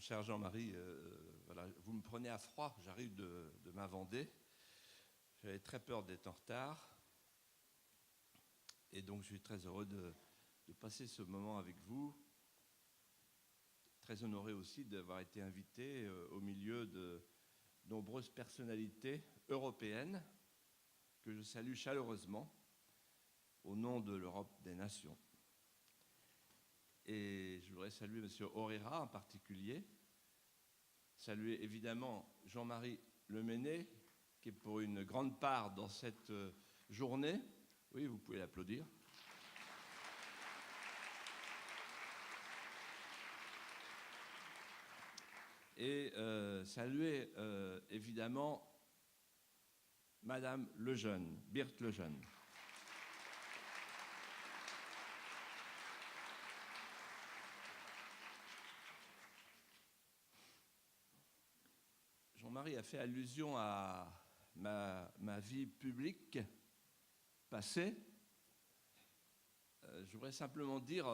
cher Jean-Marie, voilà, vous me prenez à froid, j'arrive de ma Vendée. J'avais très peur d'être en retard. Et donc je suis très heureux de passer ce moment avec vous. Très honoré aussi d'avoir été invité au milieu de nombreuses personnalités européennes que je salue chaleureusement au nom de l'Europe des nations. Et je voudrais saluer M. Herrera en particulier, saluer évidemment Jean-Marie Lemenné, qui est pour une grande part dans cette journée. Oui, vous pouvez l'applaudir. Et saluer évidemment Madame Lejeune, Birthe Lejeune. Jean-Marie a fait allusion à ma vie publique passée. Je voudrais simplement dire,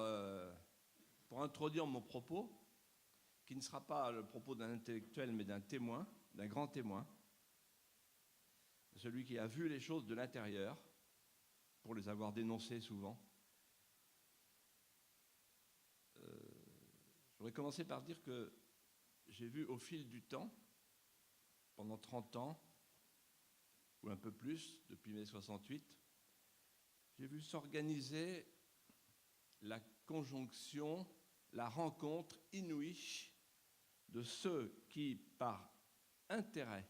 pour introduire mon propos, qui ne sera pas le propos d'un intellectuel, mais d'un témoin, d'un grand témoin, celui qui a vu les choses de l'intérieur, pour les avoir dénoncées souvent. Je voudrais commencer par dire que j'ai vu au fil du temps, pendant 30 ans, ou un peu plus, depuis mai 68, j'ai vu s'organiser la conjonction, la rencontre inouïe de ceux qui, par intérêt,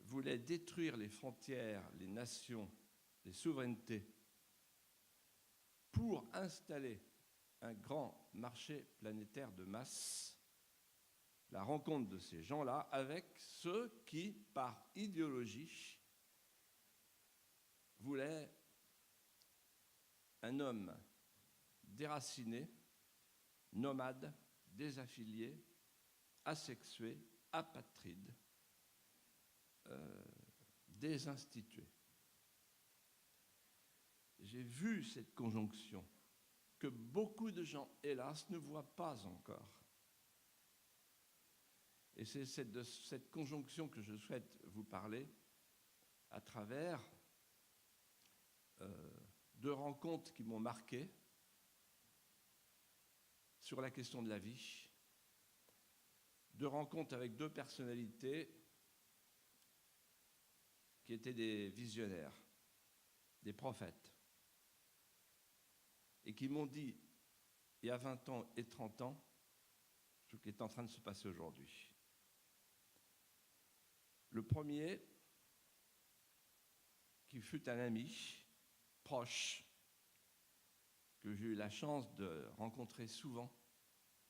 voulaient détruire les frontières, les nations, les souverainetés, pour installer un grand marché planétaire de masse. La rencontre de ces gens-là avec ceux qui, par idéologie, voulaient un homme déraciné, nomade, désaffilié, asexué, apatride, désinstitué. J'ai vu cette conjonction que beaucoup de gens, hélas, ne voient pas encore. Et c'est de cette conjonction que je souhaite vous parler à travers deux rencontres qui m'ont marqué sur la question de la vie, deux rencontres avec deux personnalités qui étaient des visionnaires, des prophètes, et qui m'ont dit, il y a 20 ans et 30 ans, ce qui est en train de se passer aujourd'hui. Le premier, qui fut un ami proche, que j'ai eu la chance de rencontrer souvent,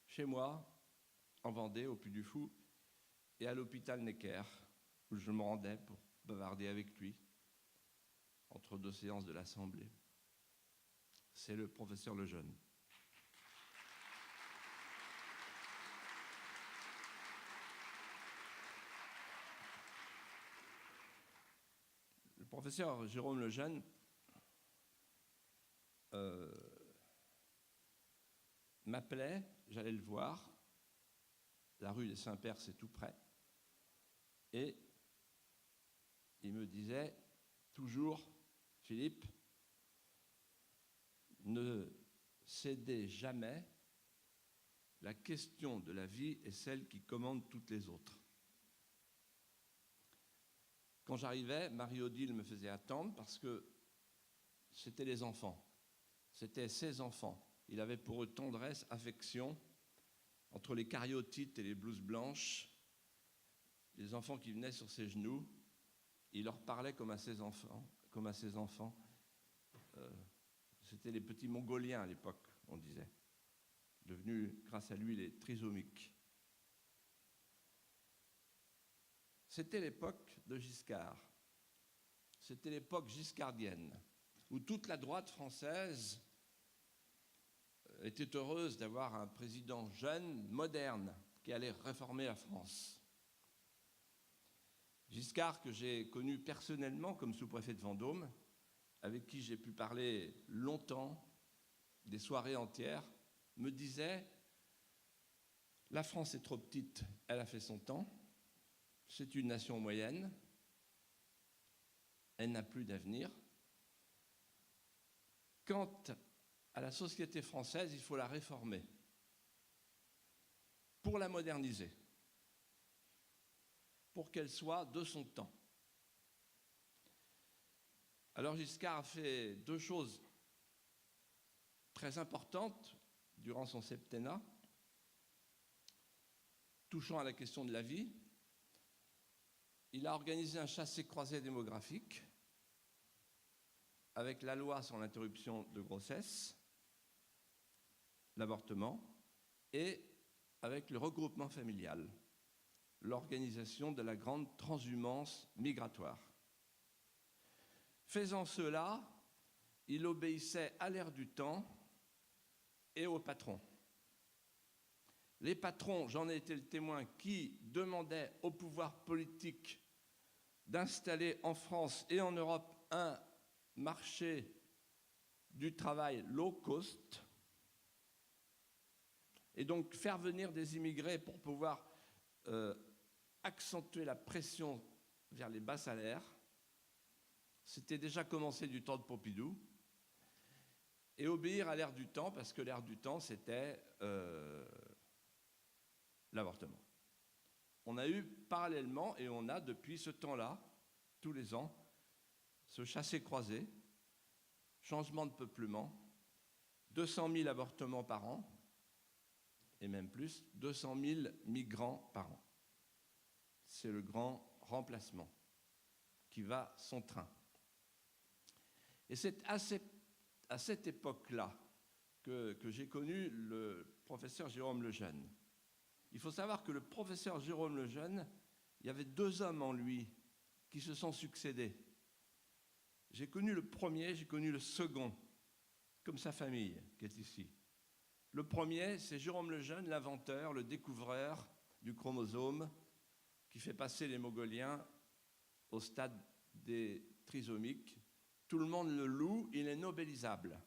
chez moi, en Vendée, au Puy du Fou, et à l'hôpital Necker, où je me rendais pour bavarder avec lui, entre deux séances de l'Assemblée. C'est le professeur Lejeune. Le professeur Jérôme Lejeune m'appelait, j'allais le voir, la rue des Saint-Pères, c'est tout près, et il me disait toujours, Philippe, ne cédez jamais, la question de la vie est celle qui commande toutes les autres. Quand j'arrivais, Marie-Odile me faisait attendre parce que c'était les enfants, c'était ses enfants. Il avait pour eux tendresse, affection, entre les cariotites et les blouses blanches, les enfants qui venaient sur ses genoux, il leur parlait comme à ses enfants, C'était les petits Mongoliens à l'époque, on disait, devenus, grâce à lui, les trisomiques. C'était l'époque de Giscard. C'était l'époque giscardienne, où toute la droite française était heureuse d'avoir un président jeune, moderne, qui allait réformer la France. Giscard, que j'ai connu personnellement comme sous-préfet de Vendôme, avec qui j'ai pu parler longtemps, des soirées entières, me disait La France est trop petite, elle a fait son temps. C'est une nation moyenne. Elle n'a plus d'avenir. Quant à la société française, il faut la réformer pour la moderniser, pour qu'elle soit de son temps. Alors Giscard a fait deux choses très importantes durant son septennat, touchant à la question de la vie. Il a organisé un chassé-croisé démographique avec la loi sur l'interruption de grossesse, l'avortement, et avec le regroupement familial, l'organisation de la grande transhumance migratoire. Faisant cela, il obéissait à l'air du temps et aux patrons. Les patrons, j'en ai été le témoin, qui demandaient au pouvoir politique d'installer en France et en Europe un marché du travail low cost, et donc faire venir des immigrés pour pouvoir accentuer la pression vers les bas salaires. C'était déjà commencé du temps de Pompidou. Et obéir à l'air du temps, parce que l'air du temps, c'était l'avortement. On a eu parallèlement, et on a depuis ce temps-là, tous les ans, ce chassé-croisé, changement de peuplement, 200 000 avortements par an, et même plus, 200 000 migrants par an. C'est le grand remplacement qui va son train. Et c'est à cette époque-là que j'ai connu le professeur Jérôme Lejeune. Il faut savoir que le professeur Jérôme Lejeune, il y avait deux hommes en lui qui se sont succédés. J'ai connu le premier, j'ai connu le second, comme sa famille qui est ici. Le premier, c'est Jérôme Lejeune, l'inventeur, le découvreur du chromosome qui fait passer les Mongoliens au stade des trisomiques. Tout le monde le loue, il est nobélisable.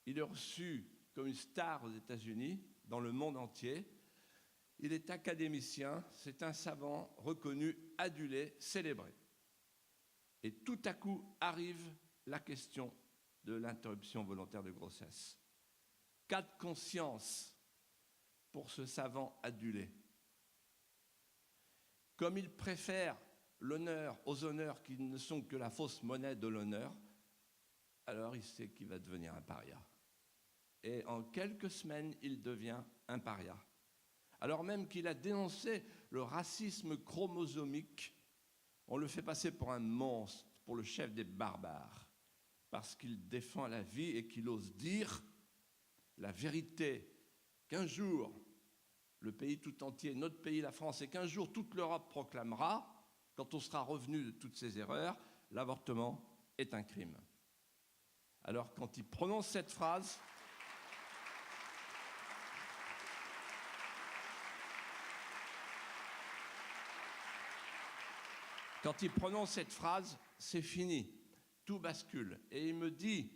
Il est reçu comme une star aux États-Unis, dans le monde entier. Il est académicien, c'est un savant reconnu, adulé, célébré. Et tout à coup arrive la question de l'interruption volontaire de grossesse. Cas de conscience pour ce savant adulé. Comme il préfère l'honneur aux honneurs qui ne sont que la fausse monnaie de l'honneur, alors il sait qu'il va devenir un paria. Et en quelques semaines, il devient un paria. Alors même qu'il a dénoncé le racisme chromosomique, on le fait passer pour un monstre, pour le chef des barbares, parce qu'il défend la vie et qu'il ose dire la vérité, qu'un jour, le pays tout entier, notre pays, la France, et qu'un jour toute l'Europe proclamera, quand on sera revenu de toutes ces erreurs, l'avortement est un crime. Alors quand il prononce cette phrase, c'est fini, tout bascule. Et il me dit,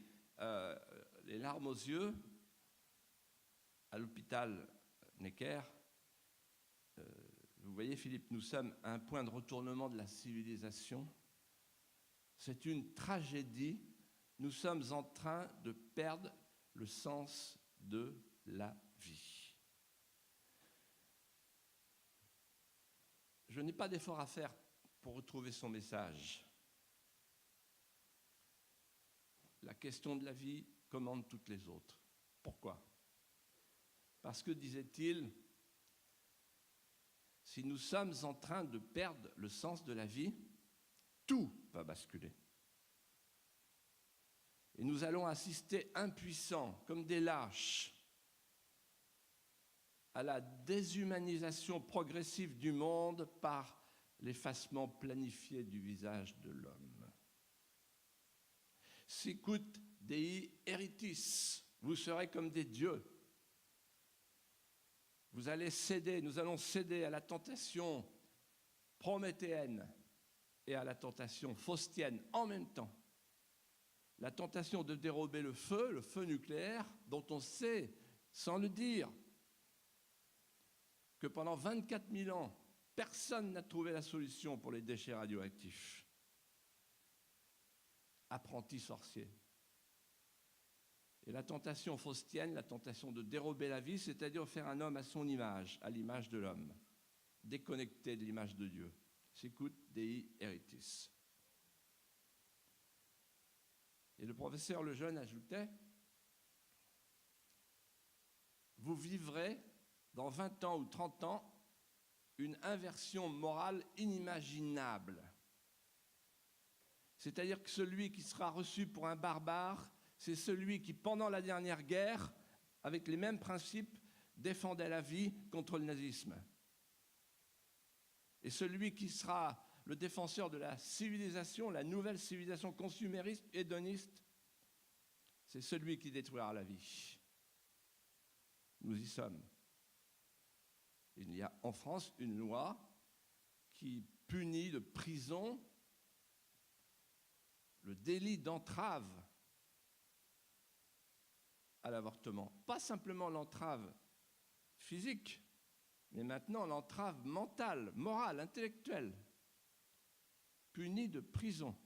les larmes aux yeux, à l'hôpital Necker, vous voyez Philippe, nous sommes à un point de retournement de la civilisation. C'est une tragédie. Nous sommes en train de perdre le sens de la vie. Je n'ai pas d'effort à faire pour retrouver son message. La question de la vie commande toutes les autres. Pourquoi ? Parce que, disait-il, si nous sommes en train de perdre le sens de la vie, tout va basculer. Et nous allons assister impuissants, comme des lâches, à la déshumanisation progressive du monde par l'effacement planifié du visage de l'homme. Sicut Dei eritis, vous serez comme des dieux. Vous allez céder, nous allons céder à la tentation prométhéenne et à la tentation faustienne en même temps. La tentation de dérober le feu nucléaire, dont on sait, sans le dire, que pendant 24 000 ans, personne n'a trouvé la solution pour les déchets radioactifs. Apprenti sorcier. Et la tentation faustienne, la tentation de dérober la vie, c'est-à-dire faire un homme à son image, à l'image de l'homme, déconnecté de l'image de Dieu. Sicut Dei Heritis. Et le professeur Lejeune ajoutait, vous vivrez dans 20 ans ou 30 ans une inversion morale inimaginable. C'est-à-dire que celui qui sera reçu pour un barbare, c'est celui qui, pendant la dernière guerre, avec les mêmes principes, défendait la vie contre le nazisme. Et celui qui sera le défenseur de la civilisation, la nouvelle civilisation consumériste, hédoniste, c'est celui qui détruira la vie. Nous y sommes. Il y a en France une loi qui punit de prison le délit d'entrave à l'avortement. Pas simplement l'entrave physique, mais maintenant l'entrave mentale, morale, intellectuelle, punie de prison.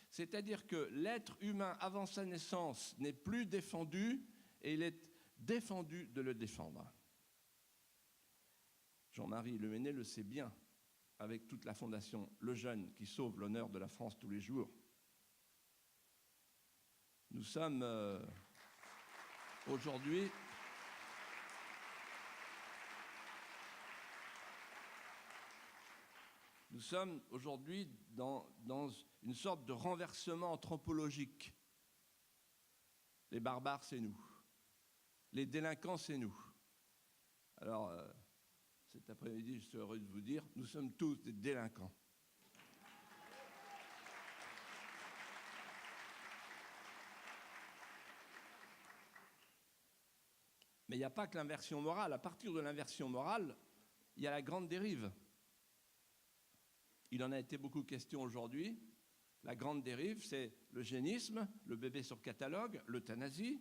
C'est-à-dire que l'être humain avant sa naissance n'est plus défendu et il est défendu de le défendre. Jean-Marie Leméné le sait bien, avec toute la fondation Lejeune qui sauve l'honneur de la France tous les jours. Nous sommes aujourd'hui dans une sorte de renversement anthropologique. Les barbares, c'est nous. Les délinquants, c'est nous. Alors, cet après-midi, je suis heureux de vous dire, nous sommes tous des délinquants. Mais il n'y a pas que l'inversion morale. À partir de l'inversion morale, il y a la grande dérive. Il en a été beaucoup question aujourd'hui. La grande dérive, c'est l'eugénisme, le bébé sur catalogue, l'euthanasie.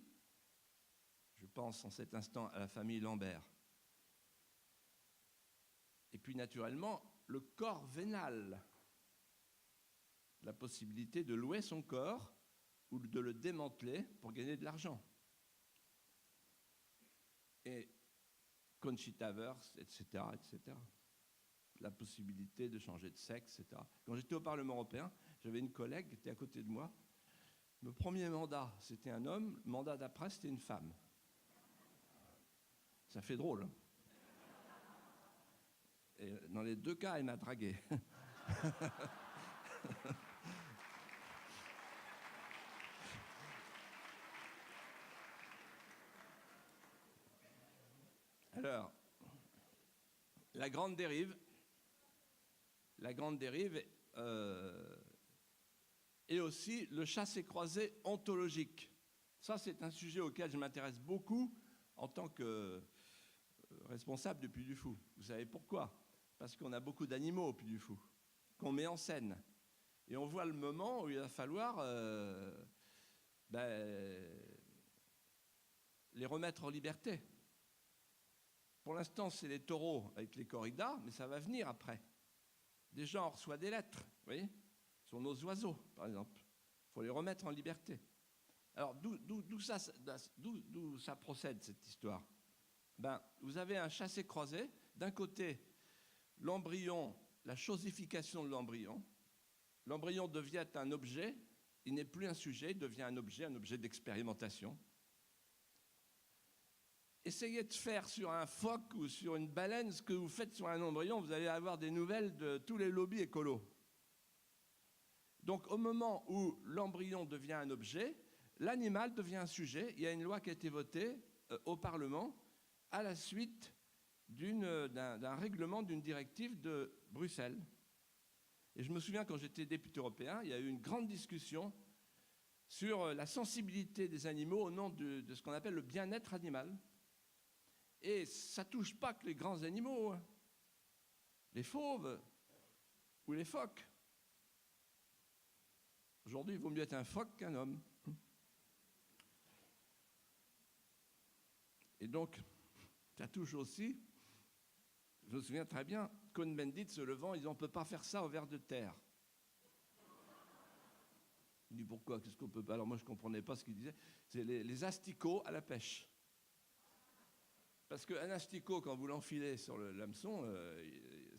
Je pense en cet instant à la famille Lambert. Et puis naturellement, le corps vénal. La possibilité de louer son corps ou de le démanteler pour gagner de l'argent. Et Conchita Wurst, etc., etc. La possibilité de changer de sexe, etc. Quand j'étais au Parlement européen, j'avais une collègue qui était à côté de moi. Le premier mandat, c'était un homme. Le mandat d'après, c'était une femme. Ça fait drôle. Hein. Et dans les deux cas, elle m'a dragué. Alors, la grande dérive et aussi le chassé-croisé ontologique. Ça, c'est un sujet auquel je m'intéresse beaucoup en tant que responsable du Puy du Fou. Vous savez pourquoi? Parce qu'on a beaucoup d'animaux au Puy du Fou, qu'on met en scène. Et on voit le moment où il va falloir les remettre en liberté. Pour l'instant, c'est les taureaux avec les corridas, mais ça va venir après. Des gens reçoivent des lettres, vous voyez, sur nos oiseaux, par exemple. Il faut les remettre en liberté. Alors, d'où ça procède, cette histoire? Vous avez un chassé-croisé. D'un côté, l'embryon, la chosification de l'embryon. L'embryon devient un objet, il n'est plus un sujet, il devient un objet d'expérimentation. Essayez de faire sur un phoque ou sur une baleine ce que vous faites sur un embryon, vous allez avoir des nouvelles de tous les lobbies écolos. Donc au moment où l'embryon devient un objet, l'animal devient un sujet. Il y a une loi qui a été votée au Parlement à la suite d'un règlement d'une directive de Bruxelles. Et je me souviens, quand j'étais député européen, il y a eu une grande discussion sur la sensibilité des animaux au nom de ce qu'on appelle le bien-être animal. Et ça ne touche pas que les grands animaux, hein. Les fauves ou les phoques. Aujourd'hui, il vaut mieux être un phoque qu'un homme. Et donc, ça touche aussi Je me souviens très bien, Cohn-Bendit se levant, il dit on ne peut pas faire ça au ver de terre. Il dit pourquoi? Qu'est-ce qu'on peut pas? Alors moi je ne comprenais pas ce qu'il disait. C'est les asticots à la pêche. Parce qu'un asticot, quand vous l'enfilez sur l'hameçon,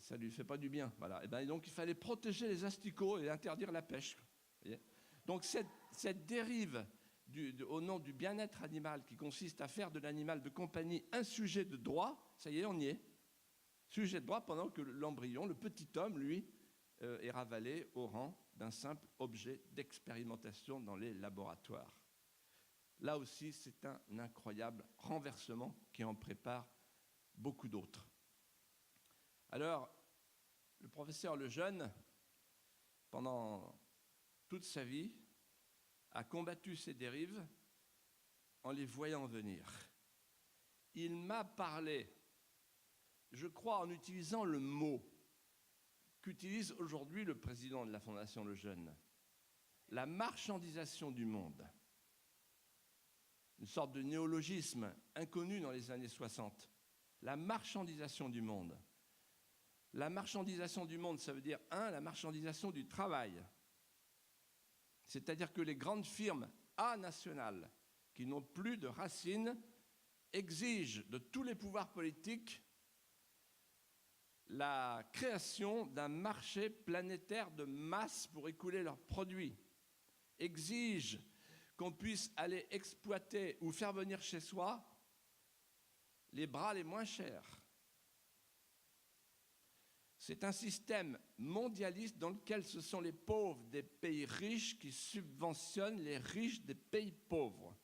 ça ne lui fait pas du bien. Voilà. Et donc il fallait protéger les asticots et interdire la pêche. Donc cette dérive au nom du bien-être animal qui consiste à faire de l'animal de compagnie un sujet de droit, ça y est, on y est. Sujet de droit pendant que l'embryon, le petit homme, lui, est ravalé au rang d'un simple objet d'expérimentation dans les laboratoires. Là aussi, c'est un incroyable renversement qui en prépare beaucoup d'autres. Alors, le professeur Lejeune, pendant toute sa vie, a combattu ces dérives en les voyant venir. Il m'a parlé, je crois en utilisant le mot qu'utilise aujourd'hui le président de la Fondation Lejeune, la marchandisation du monde. Une sorte de néologisme inconnu dans les années 60. La marchandisation du monde. La marchandisation du monde, ça veut dire, la marchandisation du travail. C'est-à-dire que les grandes firmes nationales, qui n'ont plus de racines, exigent de tous les pouvoirs politiques la création d'un marché planétaire de masse pour écouler leurs produits, exigent qu'on puisse aller exploiter ou faire venir chez soi les bras les moins chers. C'est un système mondialiste dans lequel ce sont les pauvres des pays riches qui subventionnent les riches des pays pauvres.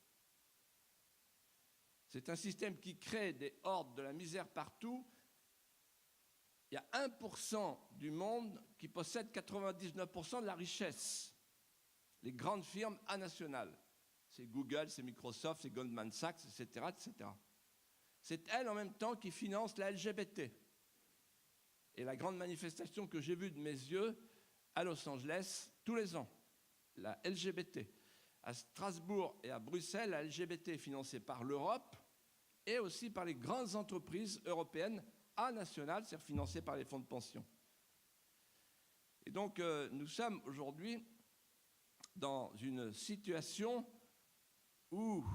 C'est un système qui crée des hordes de la misère partout. Il y a 1% du monde qui possède 99% de la richesse. Les grandes firmes nationales. C'est Google, c'est Microsoft, c'est Goldman Sachs, etc., etc. C'est elles en même temps qui financent la LGBT. Et la grande manifestation que j'ai vue de mes yeux à Los Angeles tous les ans, la LGBT. À Strasbourg et à Bruxelles, la LGBT est financée par l'Europe et aussi par les grandes entreprises européennes nationales, c'est-à-dire financées par les fonds de pension. Et donc, nous sommes aujourd'hui dans une situation où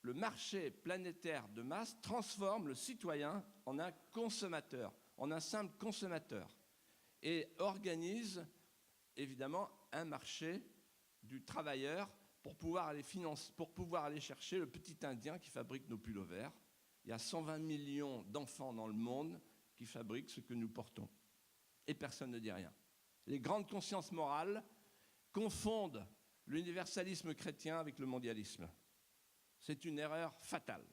le marché planétaire de masse transforme le citoyen en un consommateur, en un simple consommateur, et organise évidemment un marché du travailleur pour pouvoir aller chercher le petit Indien qui fabrique nos pullovers. Il y a 120 millions d'enfants dans le monde qui fabriquent ce que nous portons. Et personne ne dit rien. Les grandes consciences morales confondent l'universalisme chrétien avec le mondialisme. C'est une erreur fatale.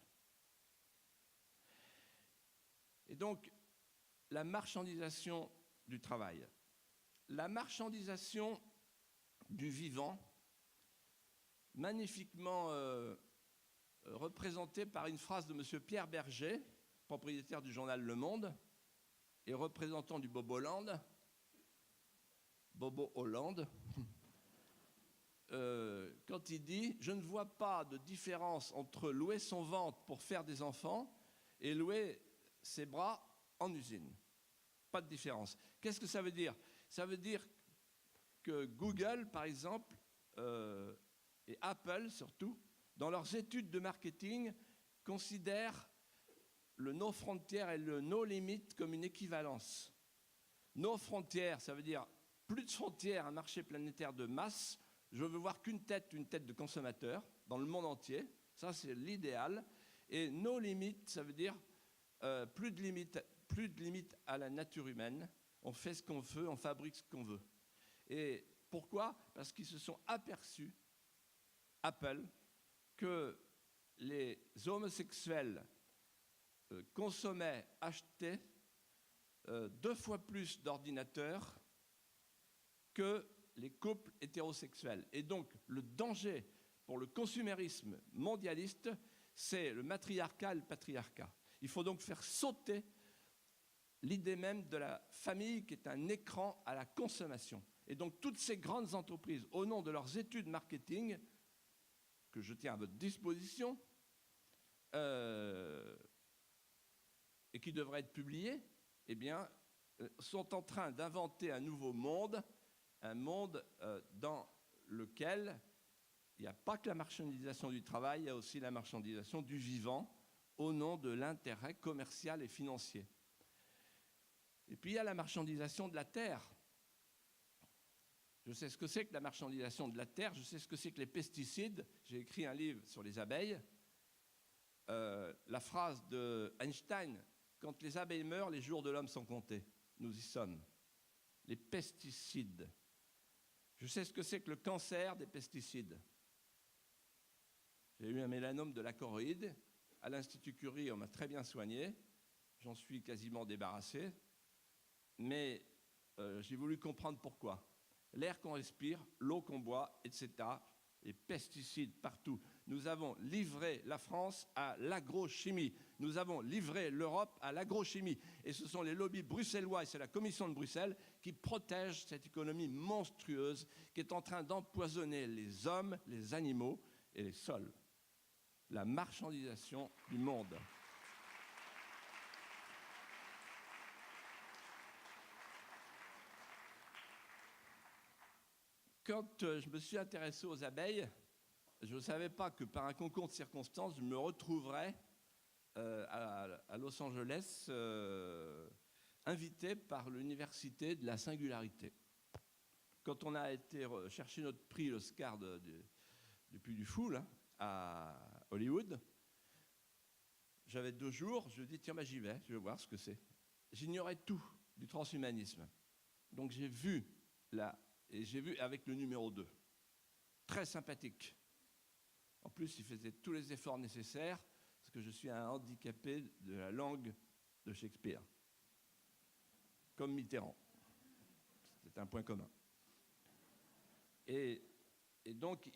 Et donc, la marchandisation du travail, la marchandisation du vivant, magnifiquement représentée par une phrase de M. Pierre Berger, propriétaire du journal Le Monde et représentant du Bobo Hollande, quand il dit « Je ne vois pas de différence entre louer son ventre pour faire des enfants et louer ses bras en usine. Pas de différence. » Qu'est-ce que ça veut dire? Ça veut dire que Google, par exemple, et Apple surtout, dans leurs études de marketing, considèrent le no frontières et le no limit comme une équivalence. No frontières, ça veut dire plus de frontières, un marché planétaire de masse. Je veux voir qu'une tête de consommateur dans le monde entier. Ça, c'est l'idéal. Et no limit, ça veut dire plus de limite à la nature humaine. On fait ce qu'on veut, on fabrique ce qu'on veut. Et pourquoi? Parce qu'ils se sont aperçus, Apple, que les homosexuels consommaient, achetaient 2 fois plus d'ordinateurs que les couples hétérosexuels. Et donc, le danger pour le consumérisme mondialiste, c'est le matriarcat et le patriarcat. Il faut donc faire sauter l'idée même de la famille qui est un écran à la consommation. Et donc, toutes ces grandes entreprises, au nom de leurs études marketing, que je tiens à votre disposition, et qui devraient être publiées, eh bien, sont en train d'inventer un nouveau monde, un monde dans lequel il n'y a pas que la marchandisation du travail, il y a aussi la marchandisation du vivant au nom de l'intérêt commercial et financier. Et puis il y a la marchandisation de la terre. Je sais ce que c'est que la marchandisation de la terre, je sais ce que c'est que les pesticides. J'ai écrit un livre sur les abeilles. La phrase de Einstein, quand les abeilles meurent, les jours de l'homme sont comptés. Nous y sommes. Les pesticides. Je sais ce que c'est que le cancer des pesticides. J'ai eu un mélanome de la choroïde. À l'Institut Curie, on m'a très bien soigné. J'en suis quasiment débarrassé. Mais j'ai voulu comprendre pourquoi. L'air qu'on respire, l'eau qu'on boit, etc. Les pesticides partout. Nous avons livré la France à l'agrochimie. Nous avons livré l'Europe à l'agrochimie. Et ce sont les lobbies bruxellois, et c'est la Commission de Bruxelles, qui protègent cette économie monstrueuse qui est en train d'empoisonner les hommes, les animaux et les sols. La marchandisation du monde. Quand je me suis intéressé aux abeilles, je ne savais pas que par un concours de circonstances, je me retrouverais à Los Angeles, invité par l'Université de la Singularité. Quand on a été chercher notre prix, l'Oscar du Puy du Fou, là, à Hollywood, j'avais 2 jours, je dis tiens, bah, j'y vais, je vais voir ce que c'est. J'ignorais tout du transhumanisme. Donc j'ai vu avec le numéro 2, très sympathique. En plus, il faisait tous les efforts nécessaires, parce que je suis un handicapé de la langue de Shakespeare, comme Mitterrand. C'est un point commun. Et donc,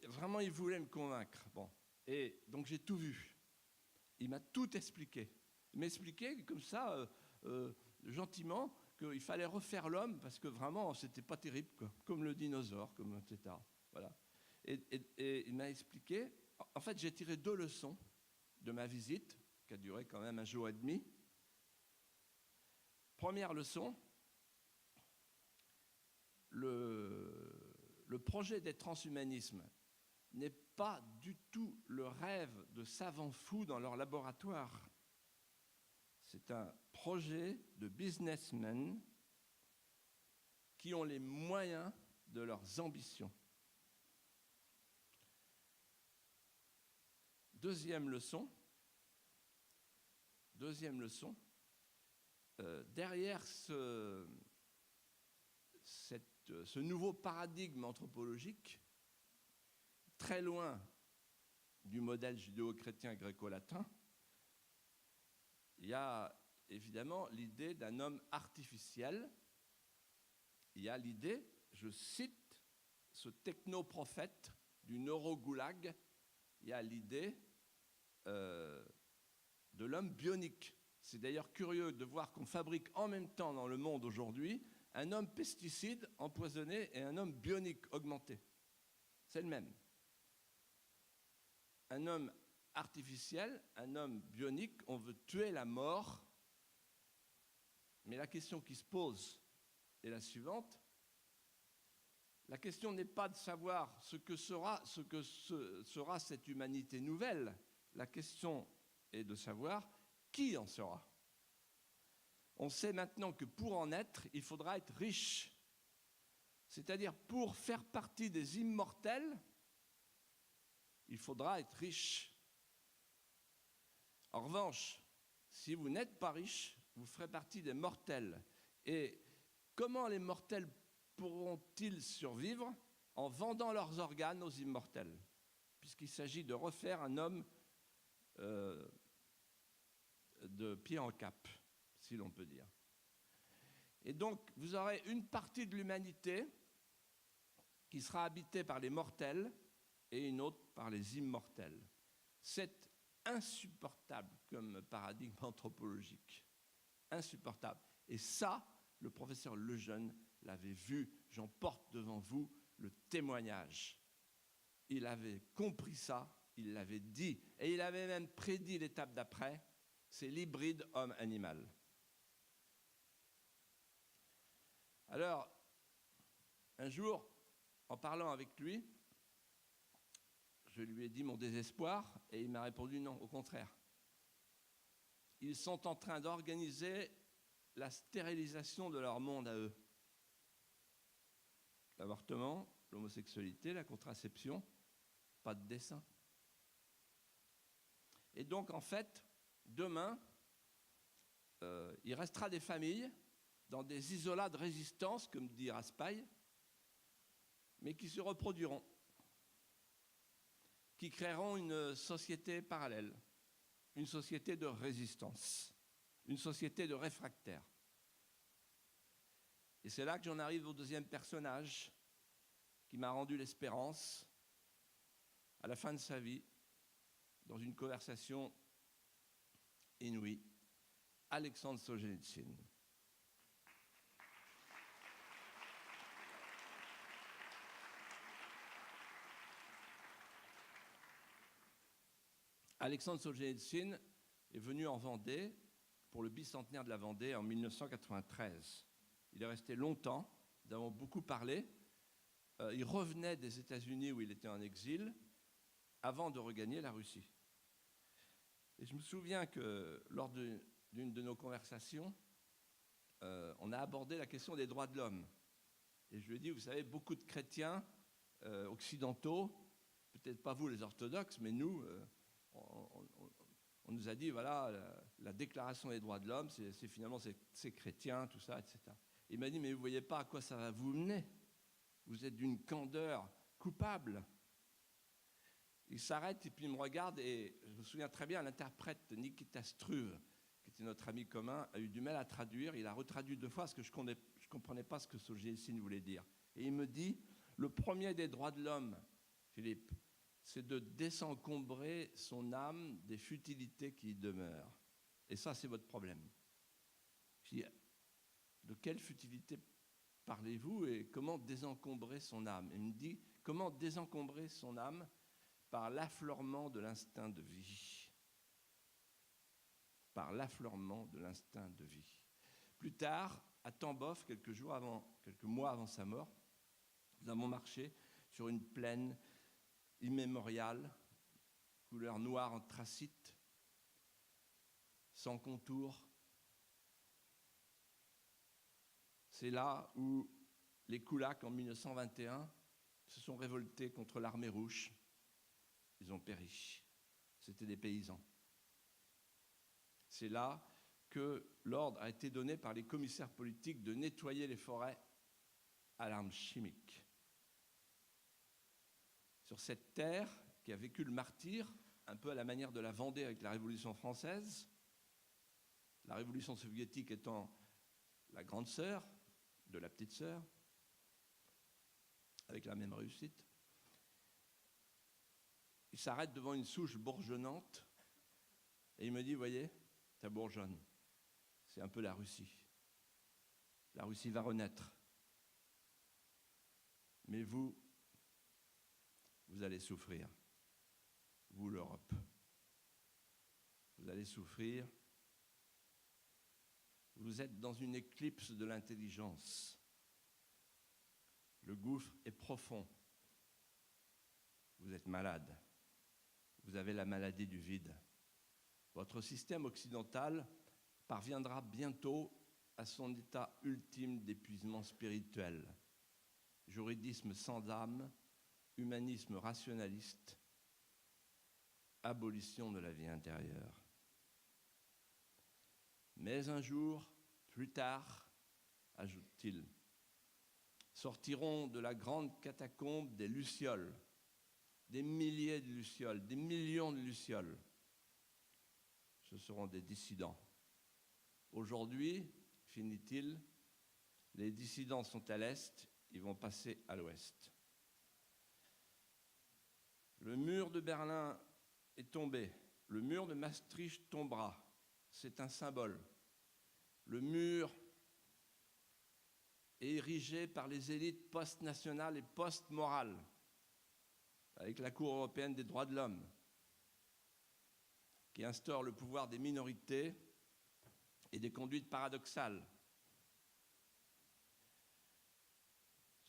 vraiment, il voulait me convaincre. Bon. Et donc, j'ai tout vu. Il m'a tout expliqué. Il m'a expliqué comme ça, gentiment, qu'il fallait refaire l'homme, parce que vraiment, c'était pas terrible, quoi. Comme le dinosaure, comme etc. Voilà. Et il m'a expliqué. En fait, j'ai tiré 2 leçons de ma visite, qui a duré quand même 1 jour et demi. Première leçon, le projet des transhumanismes n'est pas du tout le rêve de savants fous dans leur laboratoire. C'est un projet de businessmen qui ont les moyens de leurs ambitions. Deuxième leçon, derrière ce nouveau paradigme anthropologique, très loin du modèle judéo-chrétien gréco-latin, il y a évidemment l'idée d'un homme artificiel. Il y a l'idée, je cite ce technoprophète du neurogoulag, il y a l'idée de l'homme bionique. C'est d'ailleurs curieux de voir qu'on fabrique en même temps dans le monde aujourd'hui un homme pesticide empoisonné et un homme bionique augmenté. C'est le même. Un homme artificiel, un homme bionique, on veut tuer la mort. Mais la question qui se pose est la suivante. La question n'est pas de savoir ce que sera cette humanité nouvelle. La question est de savoir qui en sera. On sait maintenant que pour en être, il faudra être riche. C'est-à-dire, pour faire partie des immortels, il faudra être riche. En revanche, si vous n'êtes pas riche, vous ferez partie des mortels. Et comment les mortels pourront-ils survivre? En vendant leurs organes aux immortels, puisqu'il s'agit de refaire un homme de pied en cap, si l'on peut dire. Et donc, vous aurez une partie de l'humanité qui sera habitée par les mortels et une autre par les immortels. C'est insupportable comme paradigme anthropologique. Insupportable. Et ça, le professeur Lejeune l'avait vu. J'en porte devant vous le témoignage. Il avait compris ça, il l'avait dit. Et il avait même prédit l'étape d'après. c'est l'hybride homme-animal. Alors, un jour, en parlant avec lui, je lui ai dit mon désespoir et il m'a répondu non, au contraire. Ils sont en train d'organiser la stérilisation de leur monde à eux. L'avortement, l'homosexualité, la contraception, pas de dessin. Et donc, en fait, demain, il restera des familles dans des isolats de résistance, comme dit Raspail, mais qui se reproduiront, qui créeront une société parallèle, une société de résistance, une société de réfractaires. Et c'est là que j'en arrive au deuxième personnage qui m'a rendu l'espérance à la fin de sa vie, dans une conversation inouïe, Alexandre Solzhenitsyn. Alexandre Solzhenitsyn est venu en Vendée pour le bicentenaire de la Vendée en 1993. Il est resté longtemps, nous avons beaucoup parlé. Il revenait des États-Unis où il était en exil avant de regagner la Russie. Et je me souviens que lors d'une de nos conversations, on a abordé la question des droits de l'homme. Et je lui ai dit, vous savez, beaucoup de chrétiens occidentaux, peut-être pas vous les orthodoxes, mais nous, on nous a dit, voilà, la déclaration des droits de l'homme, c'est chrétien, tout ça, etc. Il m'a dit, mais vous ne voyez pas à quoi ça va vous mener. Vous êtes d'une candeur coupable. Il s'arrête et puis il me regarde et je me souviens très bien, l'interprète Nikita Struve, qui était notre ami commun, a eu du mal à traduire. Il a retraduit 2 fois parce que je ne comprenais pas ce que Solzhenitsyn voulait dire. Et il me dit, le premier des droits de l'homme, Philippe, c'est de désencombrer son âme des futilités qui y demeurent. Et ça, c'est votre problème. Je dis, de quelle futilité parlez-vous et comment désencombrer son âme? Il me dit, comment désencombrer son âme? Par l'affleurement de l'instinct de vie. Par l'affleurement de l'instinct de vie. Plus tard, à Tambov, quelques mois avant sa mort, nous avons marché sur une plaine immémoriale, couleur noire anthracite, sans contour. C'est là où les Koulaks, en 1921, se sont révoltés contre l'armée rouge. Ils ont péri. C'était des paysans. C'est là que l'ordre a été donné par les commissaires politiques de nettoyer les forêts à l'arme chimique. Sur cette terre qui a vécu le martyre, un peu à la manière de la Vendée avec la Révolution française, la Révolution soviétique étant la grande sœur de la petite sœur, avec la même réussite. Il s'arrête devant une souche bourgeonnante et il me dit, voyez, ça bourgeonne. C'est un peu la Russie. La Russie va renaître. Mais vous allez souffrir. Vous, l'Europe. Vous allez souffrir. Vous êtes dans une éclipse de l'intelligence. Le gouffre est profond. Vous êtes malade. Vous avez la maladie du vide. Votre système occidental parviendra bientôt à son état ultime d'épuisement spirituel. Juridisme sans âme, humanisme rationaliste, abolition de la vie intérieure. Mais un jour, plus tard, ajoute-t-il, sortiront de la grande catacombe des lucioles, des milliers de lucioles, des millions de lucioles. Ce seront des dissidents. Aujourd'hui, finit-il, les dissidents sont à l'est, ils vont passer à l'ouest. Le mur de Berlin est tombé, le mur de Maastricht tombera, c'est un symbole. Le mur est érigé par les élites post-nationales et post-morales, avec la Cour européenne des droits de l'homme. qui instaure le pouvoir des minorités et des conduites paradoxales.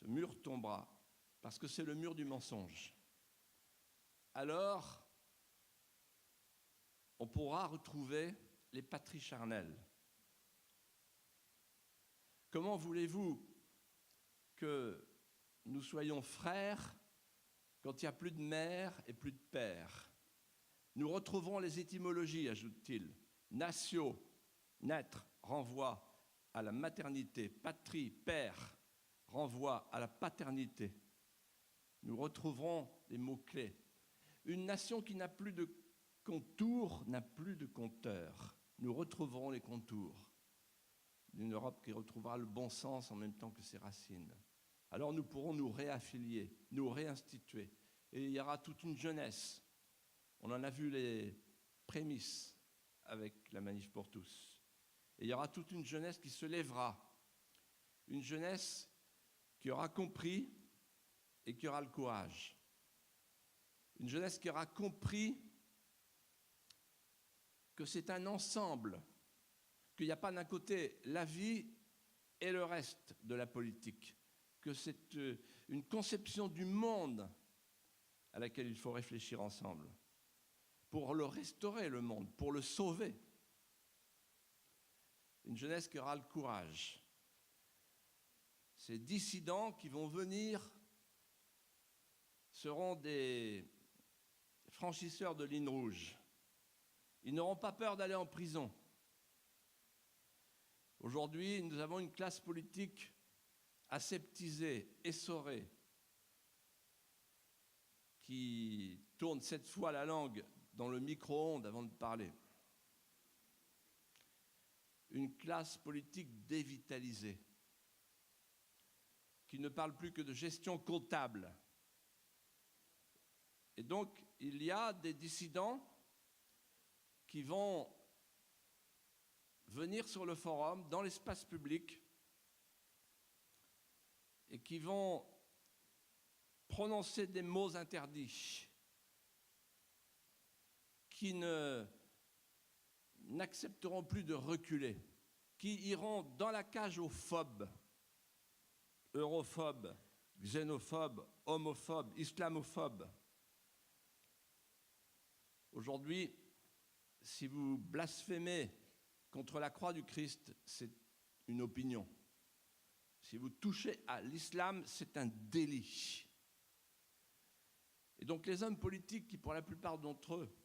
Ce mur tombera parce que c'est le mur du mensonge. Alors, on pourra retrouver les patries charnelles. Comment voulez-vous que nous soyons frères quand il n'y a plus de mère et plus de père? Nous retrouverons les étymologies, ajoute-t-il. Natio, naître, renvoie à la maternité. Patrie, père, renvoie à la paternité. Nous retrouverons les mots-clés. Une nation qui n'a plus de contours n'a plus de compteur. Nous retrouverons les contours d'une Europe qui retrouvera le bon sens en même temps que ses racines. Alors nous pourrons nous réaffilier, nous réinstituer. Et il y aura toute une jeunesse. On en a vu les prémices avec la Manif pour tous. Et il y aura toute une jeunesse qui se lèvera. Une jeunesse qui aura compris et qui aura le courage. Une jeunesse qui aura compris que c'est un ensemble, qu'il n'y a pas d'un côté la vie et le reste de la politique, que c'est une conception du monde à laquelle il faut réfléchir ensemble, pour le restaurer, le monde, pour le sauver. Une jeunesse qui aura le courage. Ces dissidents qui vont venir seront des franchisseurs de lignes rouges. Ils n'auront pas peur d'aller en prison. Aujourd'hui, nous avons une classe politique aseptisée, essorée, qui tourne 7 fois la langue dans le micro-ondes avant de parler. Une classe politique dévitalisée, qui ne parle plus que de gestion comptable. Et donc, il y a des dissidents qui vont venir sur le forum, dans l'espace public, et qui vont prononcer des mots interdits, qui n'accepteront plus de reculer, qui iront dans la cage aux phobes, europhobes, xénophobes, homophobes, islamophobes. Aujourd'hui, si vous blasphémez contre la croix du Christ, c'est une opinion. Si vous touchez à l'islam, c'est un délit. Et donc les hommes politiques qui, pour la plupart d'entre eux,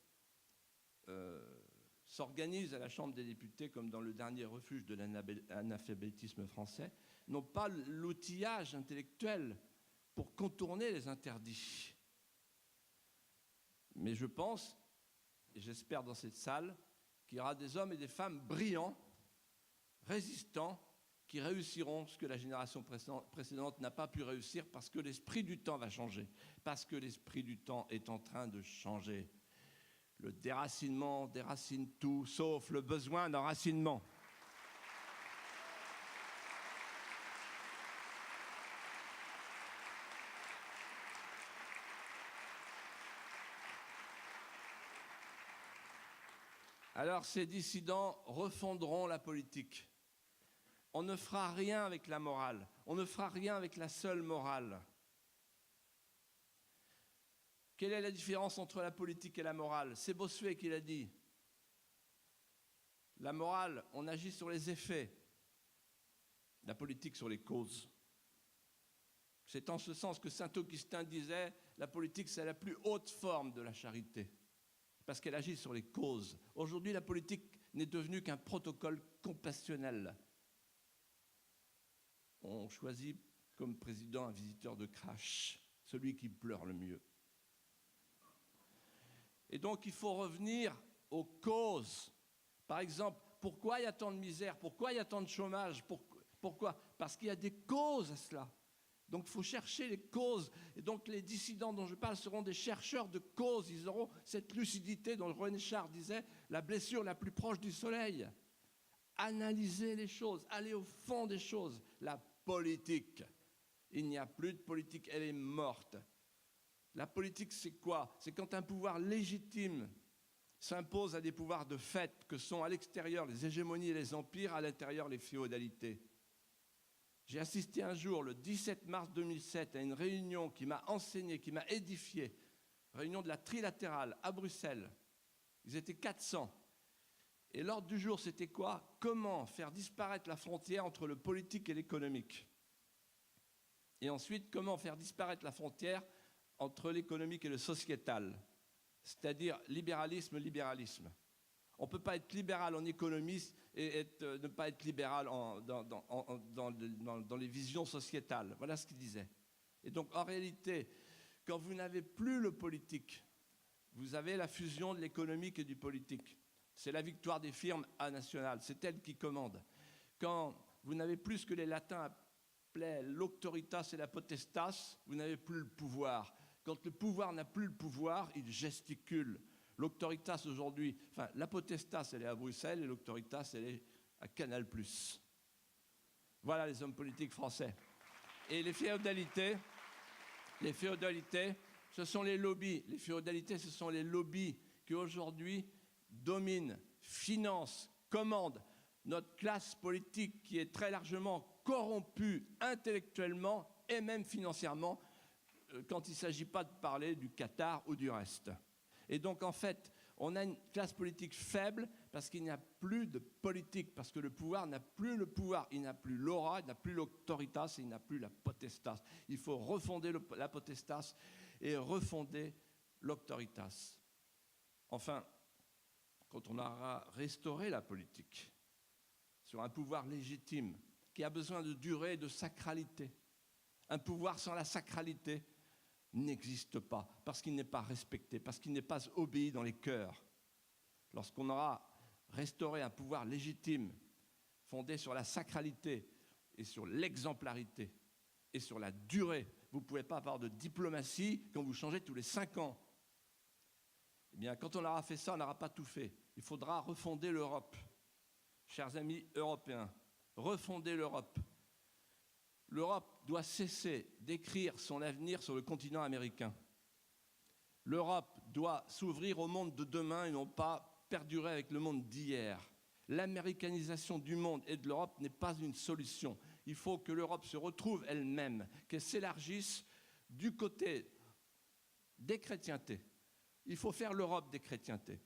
s'organisent à la Chambre des députés comme dans le dernier refuge de l'analphabétisme français, n'ont pas l'outillage intellectuel pour contourner les interdits. Mais je pense, et j'espère dans cette salle, qu'il y aura des hommes et des femmes brillants, résistants, qui réussiront ce que la génération précédente n'a pas pu réussir parce que l'esprit du temps va changer, parce que l'esprit du temps est en train de changer. Le déracinement déracine tout, sauf le besoin d'enracinement. Alors ces dissidents refondront la politique. On ne fera rien avec la morale, on ne fera rien avec la seule morale. Quelle est la différence entre la politique et la morale? C'est Bossuet qui l'a dit. La morale, on agit sur les effets, la politique sur les causes. C'est en ce sens que saint Augustin disait « La politique, c'est la plus haute forme de la charité ». Parce qu'elle agit sur les causes. Aujourd'hui, la politique n'est devenue qu'un protocole compassionnel. On choisit comme président un visiteur de crèche, celui qui pleure le mieux. Et donc, il faut revenir aux causes. Par exemple, pourquoi il y a tant de misère? Pourquoi il y a tant de chômage? Pourquoi? Parce qu'il y a des causes à cela. Donc, il faut chercher les causes. Et donc, les dissidents dont je parle seront des chercheurs de causes. Ils auront cette lucidité dont René Char disait « la blessure la plus proche du soleil ». Analyser les choses, aller au fond des choses. La politique. Il n'y a plus de politique, elle est morte. La politique, c'est quoi? C'est quand un pouvoir légitime s'impose à des pouvoirs de fait que sont à l'extérieur les hégémonies et les empires, à l'intérieur les féodalités. J'ai assisté un jour, le 17 mars 2007, à une réunion qui m'a enseigné, qui m'a édifié, réunion de la trilatérale à Bruxelles. Ils étaient 400. Et l'ordre du jour, c'était quoi? Comment faire disparaître la frontière entre le politique et l'économique? Et ensuite, comment faire disparaître la frontière entre l'économique et le sociétal? C'est-à-dire libéralisme. On ne peut pas être libéral en économie et ne pas être libéral dans les visions sociétales. Voilà ce qu'il disait. Et donc, en réalité, quand vous n'avez plus le politique, vous avez la fusion de l'économique et du politique. C'est la victoire des firmes nationales, c'est elles qui commandent. Quand vous n'avez plus ce que les latins appelaient l'auctoritas et la potestas, vous n'avez plus le pouvoir. Quand le pouvoir n'a plus le pouvoir, il gesticule. L'auctoritas aujourd'hui, enfin la potestas, elle est à Bruxelles et l'auctoritas, elle est à Canal+. Voilà les hommes politiques français. Et les féodalités, ce sont les lobbies. Les féodalités, ce sont les lobbies qui aujourd'hui dominent, financent, commandent notre classe politique qui est très largement corrompue intellectuellement et même financièrement quand il ne s'agit pas de parler du Qatar ou du reste. Et donc, en fait, on a une classe politique faible parce qu'il n'y a plus de politique, parce que le pouvoir n'a plus le pouvoir. Il n'a plus l'aura, il n'a plus l'auctoritas et il n'a plus la potestas. Il faut refonder la potestas et refonder l'auctoritas. Enfin, quand on aura restauré la politique sur un pouvoir légitime qui a besoin de durée et de sacralité, un pouvoir sans la sacralité n'existe pas, parce qu'il n'est pas respecté, parce qu'il n'est pas obéi dans les cœurs. Lorsqu'on aura restauré un pouvoir légitime, fondé sur la sacralité et sur l'exemplarité et sur la durée, vous ne pouvez pas avoir de diplomatie quand vous changez tous les 5 ans. Eh bien, quand on aura fait ça, on n'aura pas tout fait. Il faudra refonder l'Europe. Chers amis européens, refonder l'Europe. L'Europe doit cesser d'écrire son avenir sur le continent américain. L'Europe doit s'ouvrir au monde de demain et non pas perdurer avec le monde d'hier. L'américanisation du monde et de l'Europe n'est pas une solution. Il faut que l'Europe se retrouve elle-même, qu'elle s'élargisse du côté des chrétientés. Il faut faire l'Europe des chrétientés.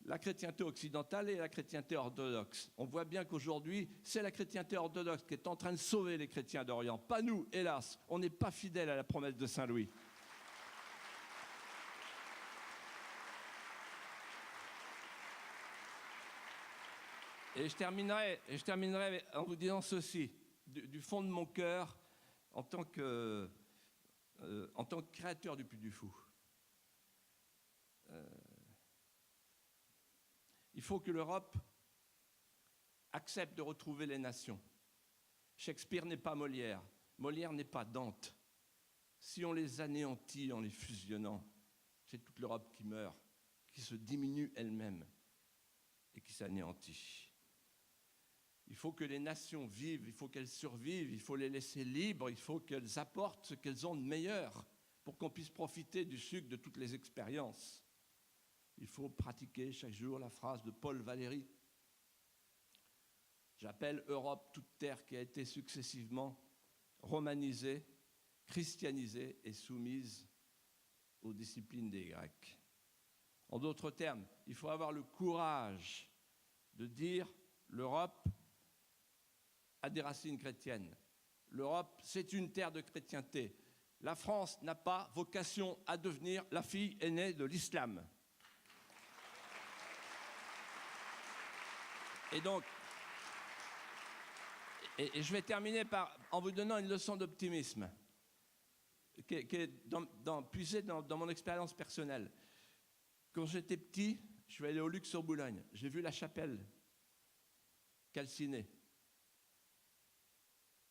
La chrétienté occidentale et la chrétienté orthodoxe. On voit bien qu'aujourd'hui, c'est la chrétienté orthodoxe qui est en train de sauver les chrétiens d'Orient. Pas nous, hélas. On n'est pas fidèles à la promesse de Saint Louis. Et je terminerai en vous disant ceci, du fond de mon cœur, en tant que créateur du Puy du Fou. Il faut que l'Europe accepte de retrouver les nations. Shakespeare n'est pas Molière, Molière n'est pas Dante. Si on les anéantit en les fusionnant, c'est toute l'Europe qui meurt, qui se diminue elle-même et qui s'anéantit. Il faut que les nations vivent, il faut qu'elles survivent, il faut les laisser libres, il faut qu'elles apportent ce qu'elles ont de meilleur pour qu'on puisse profiter du sucre de toutes les expériences. Il faut pratiquer chaque jour la phrase de Paul Valéry. J'appelle Europe toute terre qui a été successivement romanisée, christianisée et soumise aux disciplines des Grecs. En d'autres termes, il faut avoir le courage de dire l'Europe a des racines chrétiennes. L'Europe, c'est une terre de chrétienté. La France n'a pas vocation à devenir la fille aînée de l'islam. Et donc, et je vais terminer en vous donnant une leçon d'optimisme qui est puisée dans mon expérience personnelle. Quand j'étais petit, je suis allé au Luxe-sur-Boulogne. J'ai vu la chapelle calcinée,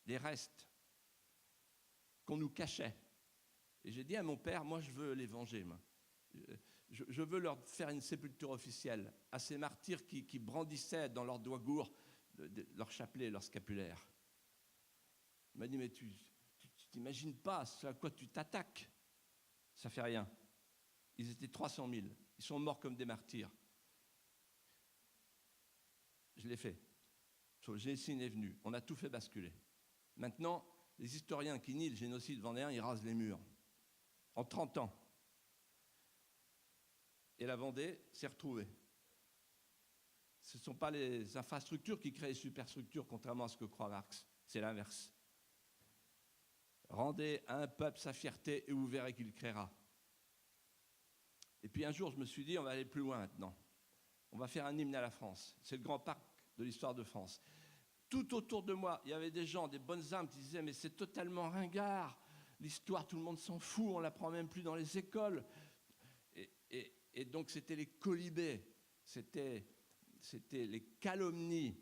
les restes qu'on nous cachait. Et j'ai dit à mon père, moi je veux les venger, moi. Je veux leur faire une sépulture officielle à ces martyrs qui brandissaient dans leurs doigts gourds leur chapelet, leur scapulaire. Il m'a dit, mais tu t'imagines pas ce à quoi tu t'attaques. Ça fait rien. Ils étaient 300 000. Ils sont morts comme des martyrs. je l'ai fait. Solzhenitsyn est venu. On a tout fait basculer. Maintenant, les historiens qui nient le génocide vendéen, ils rasent les murs. En 30 ans. Et la Vendée s'est retrouvée. Ce ne sont pas les infrastructures qui créent les superstructures, contrairement à ce que croit Marx. C'est l'inverse. Rendez à un peuple sa fierté et vous verrez qu'il créera. Et puis un jour, je me suis dit, on va aller plus loin maintenant. On va faire un hymne à la France. C'est le grand parc de l'histoire de France. Tout autour de moi, il y avait des gens, des bonnes âmes qui disaient « mais c'est totalement ringard, l'histoire, tout le monde s'en fout, on ne l'apprend même plus dans les écoles ». Et donc c'était les colibés, c'était les calomnies,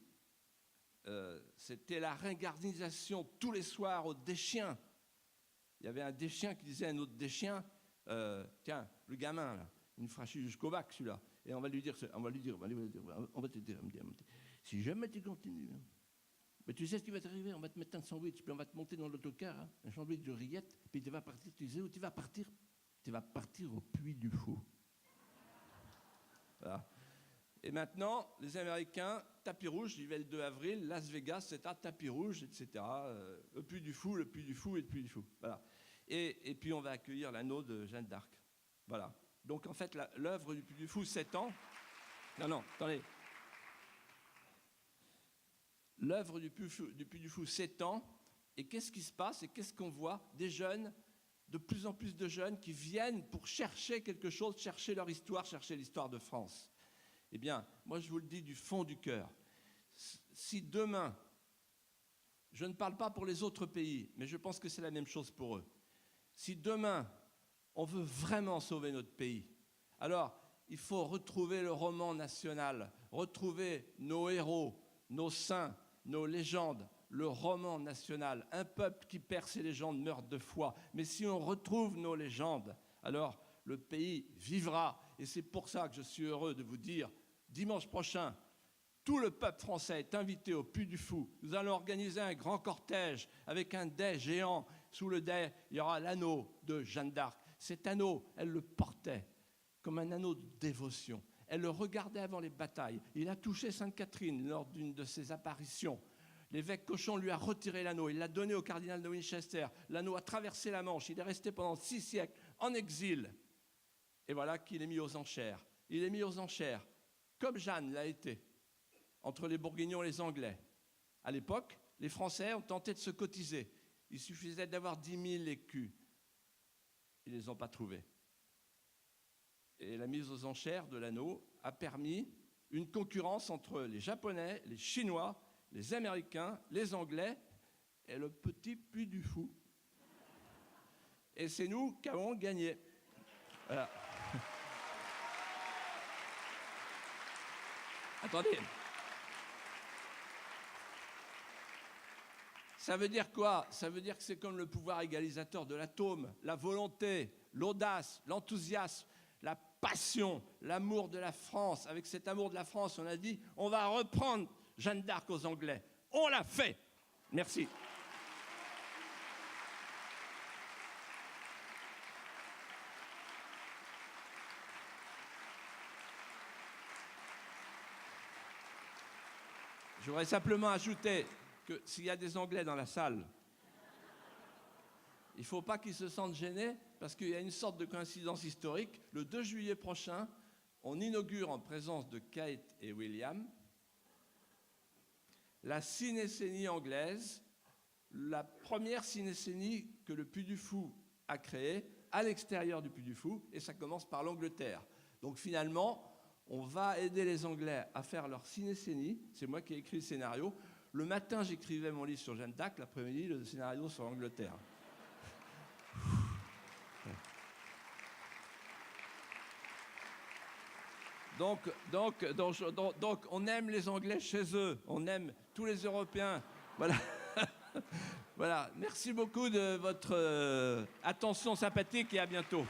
c'était la ringardisation tous les soirs au Deschien. Il y avait un Deschien qui disait à un autre Deschien, tiens, le gamin, là, il me fera chier jusqu'au bac, celui-là. Et on va lui dire, si jamais tu continues, hein, mais tu sais ce qui va t'arriver, on va te mettre un sandwich, puis on va te monter dans l'autocar, hein, un sandwich de rillettes, puis tu vas partir, tu sais où tu vas partir? Tu vas partir au Puy du Fou. Voilà. Et maintenant, les Américains, tapis rouge, j'y vais le 2 avril, Las Vegas, c'est un tapis rouge, etc. Le Puy du Fou, le Puy du Fou et le Puy du Fou. Voilà. Et puis on va accueillir l'anneau de Jeanne d'Arc. Voilà. Donc en fait, l'œuvre du Puy du Fou, 7 ans. Non, attendez. L'œuvre du Puy du Fou, 7 ans. Et qu'est-ce qui se passe et qu'est-ce qu'on voit? Des jeunes, de plus en plus de jeunes qui viennent pour chercher quelque chose, chercher leur histoire, chercher l'histoire de France. Eh bien, moi je vous le dis du fond du cœur, si demain, je ne parle pas pour les autres pays, mais je pense que c'est la même chose pour eux, si demain on veut vraiment sauver notre pays, alors il faut retrouver le roman national, retrouver nos héros, nos saints, nos légendes, le roman national. Un peuple qui perd ses légendes meurt de foi. Mais si on retrouve nos légendes, alors le pays vivra. Et c'est pour ça que je suis heureux de vous dire, dimanche prochain, tout le peuple français est invité au Puy du Fou. Nous allons organiser un grand cortège avec un dais géant. Sous le dais, il y aura l'anneau de Jeanne d'Arc. Cet anneau, elle le portait comme un anneau de dévotion. Elle le regardait avant les batailles. Il a touché Sainte-Catherine lors d'une de ses apparitions. L'évêque Cochon lui a retiré l'anneau, il l'a donné au cardinal de Winchester. L'anneau a traversé la Manche, il est resté pendant 6 siècles en exil. Et voilà qu'il est mis aux enchères. Il est mis aux enchères, comme Jeanne l'a été, entre les Bourguignons et les Anglais. À l'époque, les Français ont tenté de se cotiser. Il suffisait d'avoir 10 000 écus. Ils ne les ont pas trouvés. Et la mise aux enchères de l'anneau a permis une concurrence entre les Japonais, les Chinois, les Américains, les Anglais et le petit Puy du Fou. Et c'est nous qui avons gagné. Voilà. Attendez. Ça veut dire quoi? Ça veut dire que c'est comme le pouvoir égalisateur de l'atome, la volonté, l'audace, l'enthousiasme, la passion, l'amour de la France. Avec cet amour de la France, on a dit, on va reprendre Jeanne d'Arc aux Anglais. On l'a fait. Merci. Je voudrais simplement ajouter que s'il y a des Anglais dans la salle, il ne faut pas qu'ils se sentent gênés parce qu'il y a une sorte de coïncidence historique. Le 2 juillet prochain, on inaugure en présence de Kate et William la cinécénie anglaise, la première cinécénie que le Puy du Fou a créée à l'extérieur du Puy du Fou, et ça commence par l'Angleterre. Donc finalement, on va aider les Anglais à faire leur cinécénie. C'est moi qui ai écrit le scénario. Le matin, j'écrivais mon livre sur Jeanne d'Arc, l'après-midi, le scénario sur l'Angleterre. Donc, on aime les Anglais chez eux, on aime tous les Européens. Voilà. Voilà. Merci beaucoup de votre attention sympathique et à bientôt.